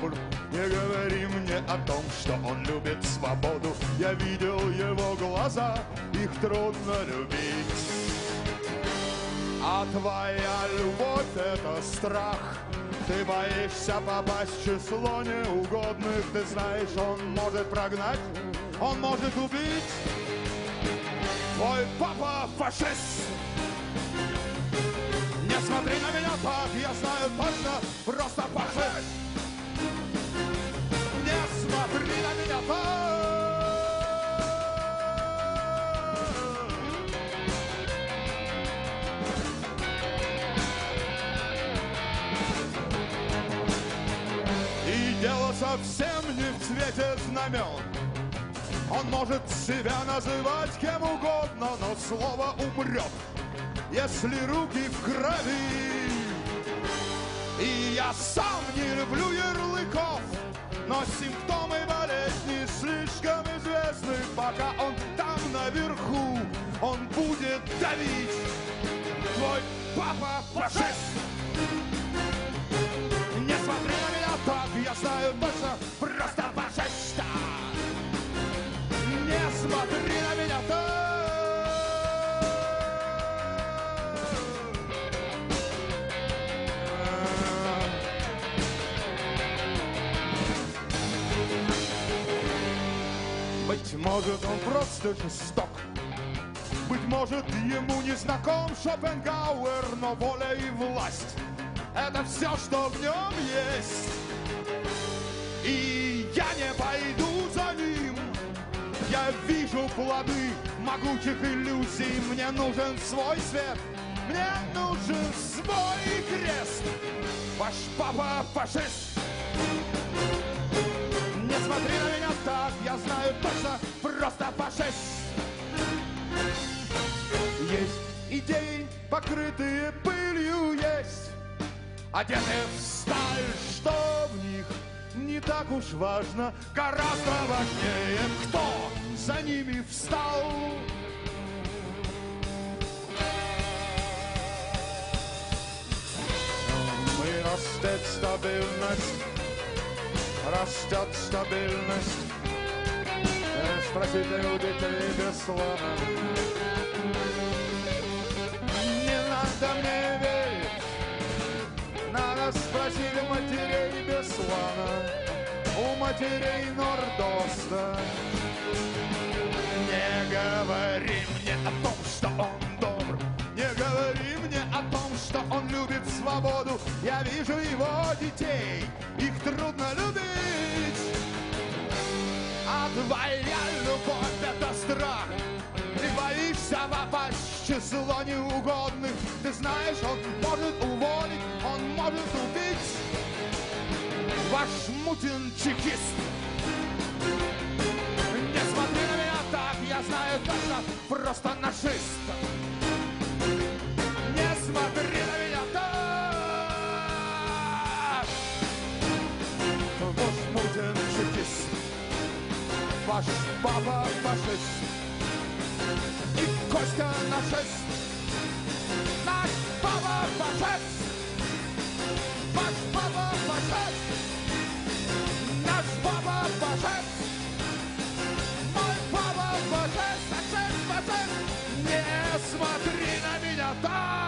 добр. Не говори мне о том, что он любит свободу. Я видел его глаза, их трудно любить. А твоя любовь — это страх. Ты боишься попасть в число неугодных. Ты знаешь, он может прогнать, он может убить. Твой папа фашист. Не смотри на меня так, я знаю точно, просто фашист. Не смотри на меня так. И дело совсем не в цвете знамен. Он может себя называть кем угодно, но слово умрет, если руки в крови. И я сам не люблю ярлыков, но симптомы болезни слишком известны. Пока он там наверху, он будет давить. Твой папа фашист. Не смотри на меня так, я знаю точно, просто фашист. Не смотри на меня так. Быть может, он просто жесток. Быть может, ему не знаком Шопенгауэр, но воля и власть — это все, что в нем есть. И я не пойду за ним. Я вижу плоды могучих иллюзий. Мне нужен свой свет, мне нужен свой крест. Ваш папа фашист. Не смотри на меня так, я знаю точно, просто фашист. Есть идеи, покрытые пылью, есть одетые в сталь, что в них не так уж важно. Гораздо важнее, кто за ними встал. Мы растет стабильность, растет стабильность. Спросите у детей Беслана. Не надо мне верить, надо спросить у матерей Беслана, у матерей Нордоста. Не говори мне о том, что он добр. Не говори мне о том, что он любит свободу. Я вижу его детей, их трудно любить. А твоя любовь — это страх. Ты боишься попасть в число неугодных. Ты знаешь, он может уволить, он может убить. Ваш Мутин чекист. Не смотри на меня так, я знаю точно, просто нашист. Не смотри на меня так. Ваш Мутин чекист. Ваш папа фашист. И Костя нашист. Наш папа фашист. Ваш папа фашист. Наш папа фашист. Мой папа фашист, фашист, фашист. Не смотри на меня так.